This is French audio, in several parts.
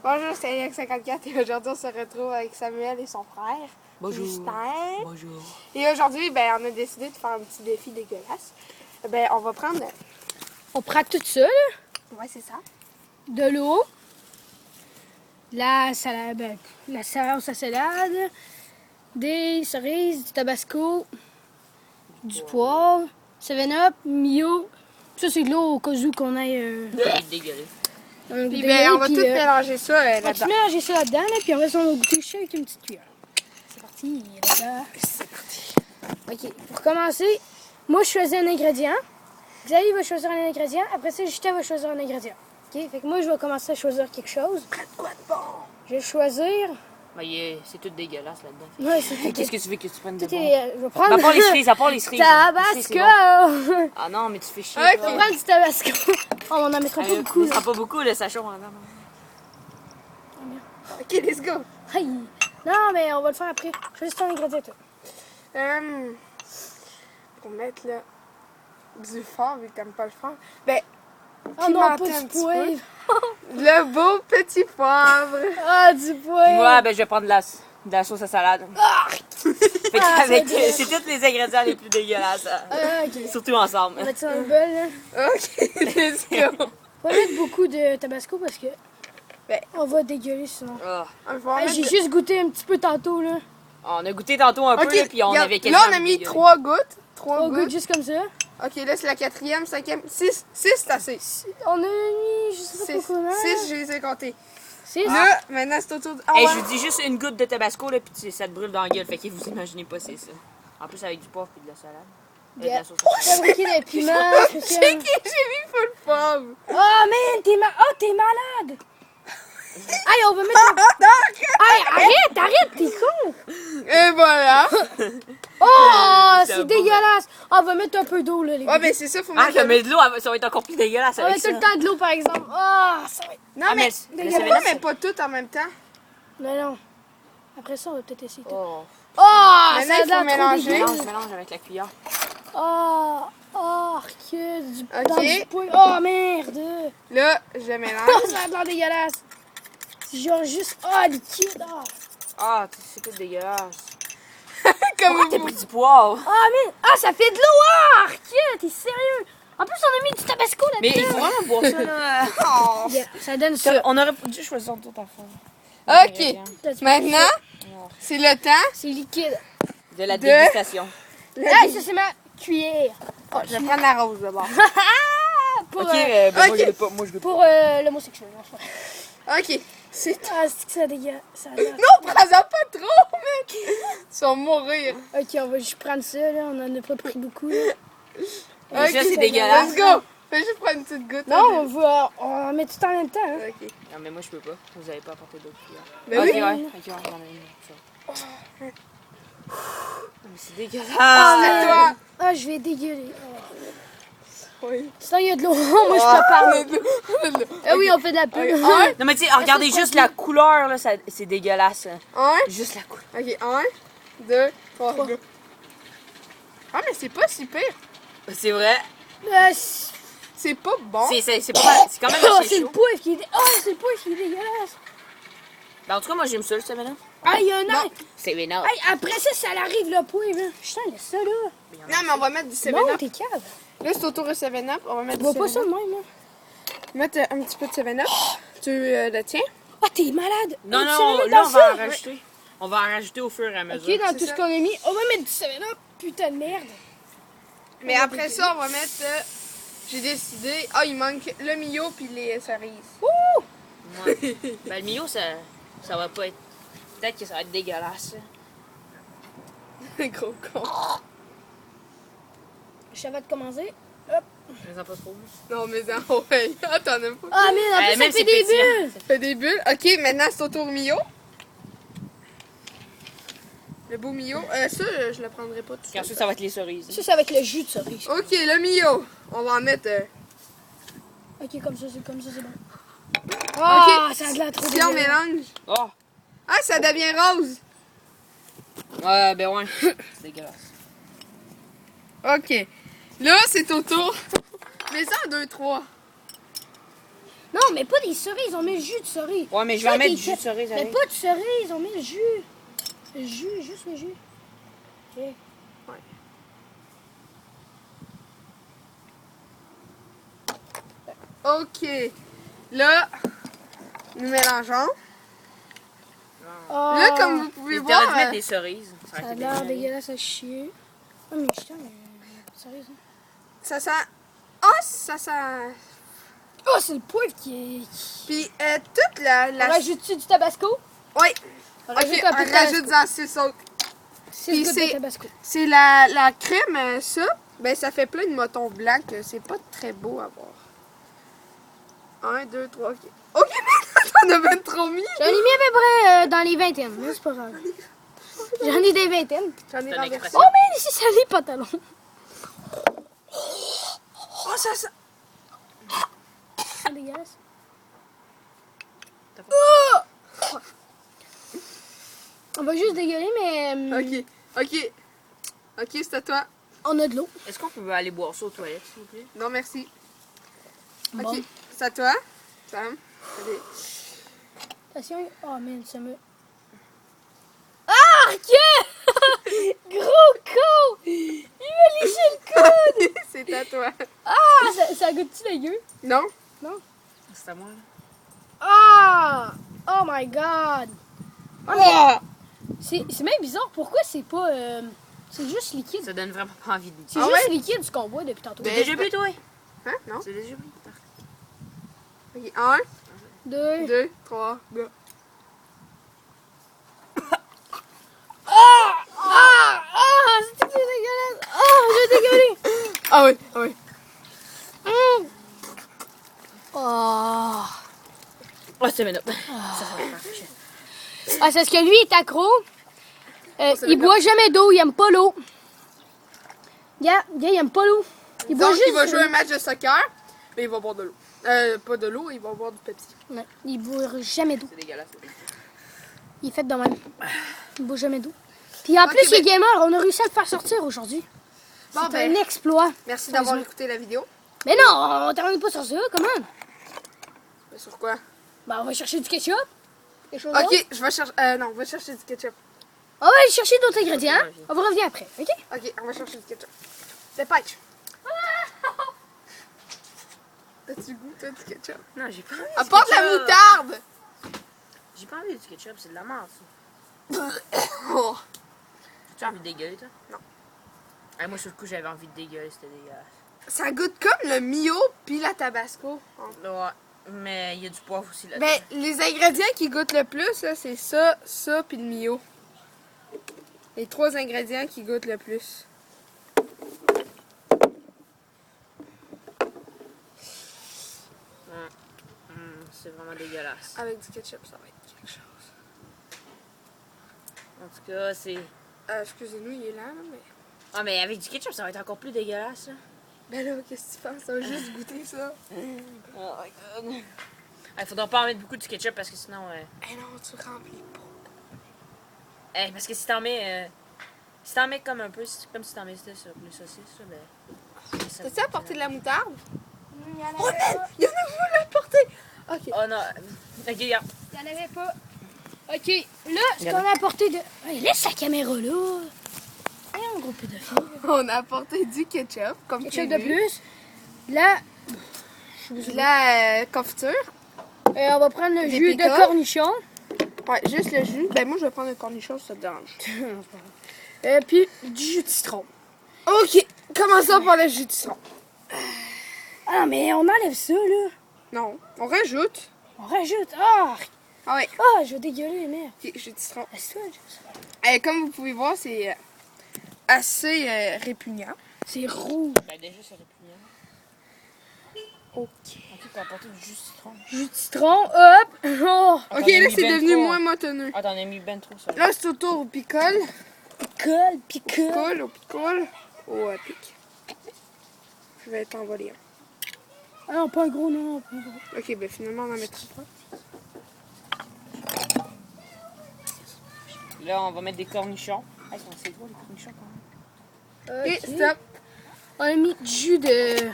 Bonjour, c'est Alex54 et aujourd'hui on se retrouve avec Samuel et son frère. Bonjour. Justin. Bonjour. Et aujourd'hui, ben, on a décidé de faire un petit défi dégueulasse. Ben, on va prendre... On prend tout ça, là. Ouais, c'est ça. De l'eau, la salade, la sauce à salade, des cerises, du tabasco, du poivre, 7-Up, Mio. Ça, c'est de l'eau au cas où qu'on ait... Dégueulasse. Puis ben, on va tout mélanger ça On va là-dedans. tout mélanger ça là-dedans, là, puis on va s'en goûter ça avec une petite cuillère. C'est parti, là. C'est parti. OK, pour commencer, moi, je choisis un ingrédient. Xavier va choisir un ingrédient. Après ça, Justin va choisir un ingrédient. OK, fait que moi, je vais commencer à choisir quelque chose. Quoi de bon? Je vais choisir... Mais c'est tout dégueulasse là-dedans. Ouais, c'est tout. Qu'est-ce que tu veux que tu prennes de Ok, bon? je vais prendre... À part les cerises, à part les cerises. Tabasco! Les cerises, c'est bon. Ah non, mais tu fais chier. Ok. On va prendre du tabasco. Oh, on en mettra pas beaucoup, Ce là. sera pas beaucoup, le sachet. Non. Ok, let's go. Aïe. Non, mais on va le faire après. Choisis ton ingrédient, toi. Pour mettre là du fort, vu que t'aimes pas le fort. Ben, Oh non, pas pimenter un du petit poivre. le beau petit poivre. Ah, du poivre. Moi, ben, je vais prendre de la sauce à salade. Fait qu'avec, c'est c'est tous les ingrédients les plus dégueulasses. Ah, OK. Surtout ensemble. On va mettre ça dans le bol, là. Ok, let's go. On va mettre beaucoup de tabasco parce que... Ben. On va dégueuler sinon. Ah. On va Hey, mettre- j'ai juste goûté un petit peu tantôt, là. On a goûté tantôt un peu, Ok, là, puis on regarde, avait là quasiment on a mis dégueulé. 3 gouttes. 3 On goûte gouttes. juste comme ça. Ok, là c'est la 4e, 5e, 6. 6 c'est assez. On a mis, je sais pas 6, pourquoi. 6 je les ai comptés. 6. Là, maintenant c'est autour de... Ah, Hey, ouais. je vous dis juste une goutte de tabasco, là, puis ça te brûle dans la gueule. Fait que vous imaginez pas, c'est ça. En plus, avec du poivre et de la salade. De la sauce à salade. Fabriquer des piments. J'ai mis full poivre. Oh, man, t'es malade. Hey, on va mettre... Hey, arrête, t'es con. Et voilà. Oh, C'est c'est bon, dégueulasse. Ah, on va mettre un peu d'eau, là, les gars. Ouais, ben c'est ça, faut Ah, mettre... mais de l'eau, ça va être encore plus dégueulasse On va avec mettre tout ça. le temps de l'eau, par exemple. Ah, ça va être... Non, Ah, mais... mais Pourquoi le mais pas tout en même temps? Non. Après ça, on va peut-être essayer tout. Oh. Oh, Maintenant, ça a il faut l'air trop mélanger. dégueu. Mélange avec la cuillère. Oh, que du Ok. dans du poivre. Oh, merde. Là, je Oh, mélange. ça a l'air dégueulasse. C'est genre juste... liquide. Ah, Ah, c'est tout dégueulasse. Comme Pourquoi t'as vous. pris du poivre? man. Ah, ça fait de l'eau. T'es sérieux. En plus, on a mis du tabasco Mais il là-dedans. faut vraiment boire ça, là. Oh. Yeah, ça donne ça. On aurait dû choisir d'autres affaires. Ok, maintenant, c'est le temps. C'est liquide. De la De- dégustation. Hey, ça, c'est ma cuillère. Oh, je vais prendre la rose d'abord. Pour, Ok, ok. moi je goûte pas. Moi je goûte pas. pour l'homosexuel. Ok, c'est... Ah, c'est que ça dégueulasse. Ça a l'air- Non, prends-en pas trop, mec. Ils vont mourir. Ok, on va juste prendre ça, là. On en a pas pris beaucoup, là. Mais ça, Ok, c'est dégueulasse. Let's go. Fais juste prendre une petite goutte. Non, on en met tout en même temps. Hein. Ok. Non, mais moi je peux pas. Vous avez pas apporté d'autres cuillères. Ben Ok, oui. ouais. Ok, ouais, j'en ai une. Ça. Mais c'est dégueulasse. C'est toi. Ah, je vais dégueuler. Oui. Sinon, il y a de l'eau. Moi, je peux parler. Ah oui, on fait de la pub. Un, Non, mais tu sais, regardez juste la couleur, là, c'est dégueulasse. un. Juste la couleur. Ok, 1, 2, 3, go. Ah, mais c'est pas si pire. C'est vrai. C'est pas bon. C'est quand même Oh, assez c'est le chaud. poivre qui est... c'est le poivre qui est dégueulasse. Ben, en tout cas, moi j'aime ça, le 7-Up. Ah, il y a un Non. air. C'est énorme. Hey, après ça arrive le poivre. Hein. Putain, laisse ça, là. Non, mais on va mettre du 7 Non, Up. t'es cave. Là, c'est autour de 7 Up. On va mettre Je vois du pas 7 ça Up. de même, hein. Mettre un petit peu de 7 Up. Tu le tiens? Ah, t'es malade. Non, Tu non, vas mettre là dans on va ça? en rajouter. On va en rajouter au fur et à mesure. Ok, dans C'est tout ça. ce qu'on a mis, on va mettre du 7-Up. Putain de merde. Mais après ça, on va mettre... j'ai décidé... Ah, il manque le Mio puis les cerises. Ouais. Ben, le Mio, ça va pas être. Peut-être que ça va être dégueulasse. Gros con. Je savais de commencer. Mais en pas trop. Non, mais en ouais. Ah, t'en as pas. Ah, mais en plus, ça même fait c'est des pétillant. bulles. Ça fait des bulles. Ok, maintenant, c'est autour Mio. Le beau Mio. Ça, je le prendrai pas tout Puis seul. ensuite, ça va être les cerises. Ça, c'est avec le jus de cerise. Ok, le Mio. On va en mettre... Ok, comme ça, c'est bon. Ah, ça a de la trop Si on dégueulasse. mélange... Oh! Ah, ça devient rose. Ouais, ben ouais. C'est dégueulasse. Ok. Là, c'est au tour. Mais ça, 2, 3. Non, mais pas des cerises, on met le jus de cerise. Ouais, mais je vais Ça, en mettre des du jus de cerise Mais avec. pas de cerise, on met le jus. Le jus, juste le jus. Ok. Ok. Là, nous mélangeons. Oh, Là, comme vous pouvez J'ai voir, de mettre des cerises. ça a aurait été l'air bien. dégueulasse à chier. Oh, mais putain, mais cerise. Hein. ça sent... Ah, ça sent... Oh, c'est le poivre qui est. Puis toute la... On rajoute-tu du tabasco? Oui. On Ok, rajoute un peu de on rajoute tabasco. dans 6 autres. 6 Puis gouttes c'est- de tabasco. C'est la crème, ça. Ben, ça fait plein de motons blancs que c'est pas très beau à voir. 1, 2, 3, ok. Ok, mais t'en as même trop mis. J'en ai mis à peu près dans les vingtaines, mais c'est pas grave. J'en ai des vingtaines. J'en ai C'est un renversé. expression. Oh, mais ici, ça les pantalons. Oh, ça sent... C'est dégueulasse. On va juste dégueuler, mais Ok. Ok, c'est à toi. on a de l'eau. Est-ce qu'on peut aller boire ça aux toilettes, s'il vous plaît? Non, merci. Ok, Bon. c'est à toi. Sam. Allez. Attention. Oh, man, ça me... Ah, ok! Gros con! Il m'a léché le coude! C'est à toi. Ah, ça goûte-tu dégueu? Non? C'est à moi, là. Ah! Oh my god! Oh! C'est même bizarre, pourquoi c'est pas... c'est juste liquide. Ça donne vraiment pas envie de C'est Ah juste ouais? liquide ce qu'on boit depuis tantôt. Ben, C'est déjà bu, toi? Hein? Non? C'est déjà bu. Ok, 1, 2... 2, 3, go. Ah! C'est dégueulasse! Ah! J'ai dégueulé! Ah oui, ah oui. Oh! Oh, c'est bien. Ça va faire. Ah, c'est parce que lui, il est accro. c'est Il d'accord. boit jamais d'eau, il aime pas l'eau. Gars, il aime pas l'eau. Il boit Donc, juste... il va jouer un match de soccer, mais il va boire de l'eau. Pas de l'eau, il va boire du Pepsi. Non, il boit jamais d'eau. C'est dégueulasse. Il est fait de même. Il boit jamais d'eau. Puis en Ok, plus, il est ben- gamer. On a réussi à le faire sortir aujourd'hui. Bon, C'est ben, un exploit. merci d'avoir écouté la vidéo. Mais non, on termine pas sur ça, comment? Mais sur quoi? Ben, on va chercher du ketchup. Quelque chose d'autre. Ok, je vais chercher... non, on va chercher du ketchup. On va aller chercher d'autres ingrédients. On va revenir après, ok? Ok, on va chercher du ketchup. Dépêche. T'as-tu goût, toi, du ketchup? Non, j'ai pas envie. Apporte la moutarde! J'ai pas envie du ketchup, c'est de la merde, ça. Oh. Tu as envie de dégueuler, toi? Non. Ah, moi, sur le coup, j'avais envie de dégueuler, c'était dégueulasse. Ça goûte comme le Mio puis la Tabasco. Ouais, mais il y a du poivre aussi là-dedans. Ben, les ingrédients qui goûtent le plus, là, c'est ça, ça puis le Mio. Les 3 ingrédients qui goûtent le plus. C'est vraiment dégueulasse. Avec du ketchup, ça va être quelque chose. En tout cas, c'est... Excusez-nous, il est là, mais... Ah, mais avec du ketchup, ça va être encore plus dégueulasse, là. Ben là, qu'est-ce que tu penses? On va juste goûter ça. Oh my god. Il faudra pas en mettre beaucoup de ketchup parce que sinon... Eh non, tu remplis pas. parce que si t'en mets... si t'en mets comme un peu, comme si t'en mettais sur les saucisses, là, ben... ça- T'as-tu apporté de la moutarde? Il y en Oh avait man! pas. Il y en a vous l'apporté! Ok. Oh non. Ok, regarde. Il y en avait pas. Ok, là, ce qu'on a apporté de... Hey, laisse la caméra là. Hey, un gros pédophile. On a apporté du ketchup, comme Quelque chose prévu. de plus. Là, De la confiture. on va prendre le Des jus de pickles. cornichon. Ouais, juste le jus. Ben moi, je vais prendre le cornichon, si ça te dérange. Puis du jus de citron. Ok, commençons par le jus de citron. Ah, mais on enlève ça, là. Non, on rajoute. On rajoute. Ah, Ah ouais, je vais dégueuler, merde. ok, jus de citron. Assieds-toi, Jess. Comme vous pouvez voir, c'est assez répugnant. C'est rouge. Ben déjà, c'est répugnant. Ok. En tout cas, apporter du jus de citron. Jus de citron, hop. Oh. Ah, Ok, t'en as là, mis c'est ben devenu trop. moins motonneux. Ah, t'en as mis ben trop, ça. Là, c'est au tour au picole. Picole, picole. Picole, au pic. Je vais t'envoler un. Ah non, pas un gros, non, pas un gros. Ok, ben finalement, on en mettra pas. Là, on va mettre des cornichons. Ah, c'est gros, les cornichons, quand même. Ok, stop. On a mis du jus de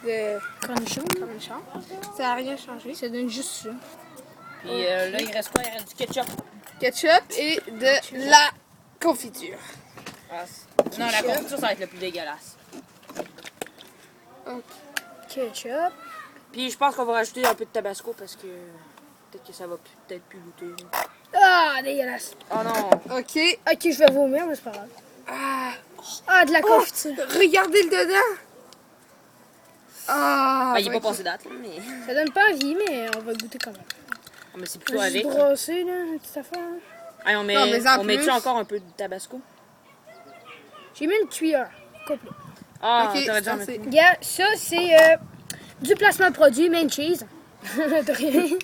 de Cornichon. cornichon. Ça n'a rien changé. Ça donne juste ça. Puis là, il reste quoi? Il reste du ketchup. Ketchup et de la confiture. Ah, non, la confiture, ça va être le plus dégueulasse. Ketchup. Puis je pense qu'on va rajouter un peu de tabasco parce que peut-être que ça va peut-être plus goûter. Ah, dégueulasse. Oh non! OK. Ok, je vais vomir, mais c'est pas grave. Ah, Ah, de la confiture. regardez le dedans. Ah, Ben, il est pas ok. passé date, là, mais. Ça donne pas envie, mais on va goûter quand même. Ah, mais c'est Je plutôt vais avec. juste brasser, là, une petite affaire. Hein. Hey, Non, mais en on met-tu plus- encore un peu de tabasco? J'ai mis une cuillère complète. Ah, Ok, t'aurais dû en c'est mettre assez. une. Regarde, ça, c'est du placement produit, main cheese. De rien.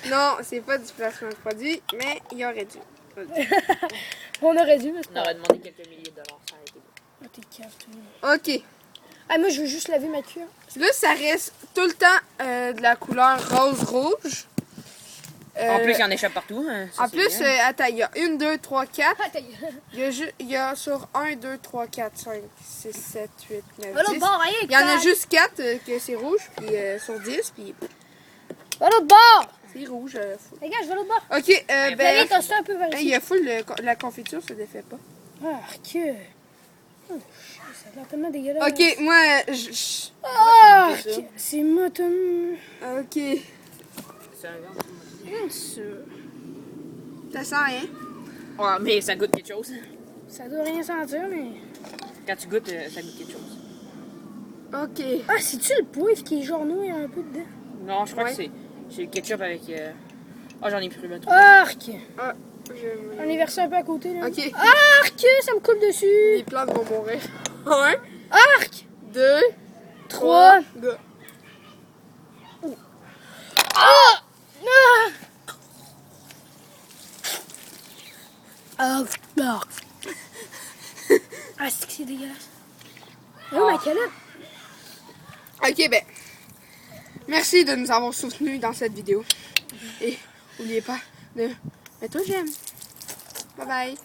Non, c'est pas du placement de produit, mais il aurait dû. On aurait dû, mais c'est On pas aurait grave. demandé quelques milliers de dollars, ça aurait été bon. Ah, t'es cave, toi. OK. Ah, moi, je veux juste laver ma cuillère. Là, ça reste tout le temps de la couleur rose-rouge. En plus, il y en échappe partout. Hein, ça, En c'est plus, bien. attends, il y a 1, 2, 3, 4. Ah, ta gueule. Il y a sur 1, 2, 3, 4, 5, 6, 7, 8, 9, Va l'autre 10. bord, rien. Il y en a juste 4 que c'est rouge, puis sur 10, puis Va l'autre bord. c'est rouge. Les gars, je vais l'autre bord. OK, Allez, ben, t'as ça un peu vers il y ici. a full la confiture, ça défait pas. Ah, que. Oh, shit, ça a l'air tellement dégueulasse. OK, moi, Ah, C'est ça. que- c'est mouton. OK. C'est un gars. Bien sûr. Ça sent rien. Ouais, mais ça goûte quelque chose. Ça doit rien sentir, mais. Quand tu goûtes, ça goûte quelque chose. OK. Ah, c'est-tu le poivre qui est jaunouille un peu dedans? Non, je crois Ouais. que c'est le ketchup avec. Ah, j'en ai pris un tout. Arc! Ah, J'en ai versé un peu à côté, là. OK. Arc! Ça me coule dessus! Les plantes vont mourir. 1, Arc! 2, 3. 3, go. Ah! Ah! Ah! Ah! Ah, c'est que c'est dégueulasse. Oh, ma calotte! OK, ben, merci de nous avoir soutenus dans cette vidéo. Et n'oubliez pas de mettre un j'aime. Bye bye.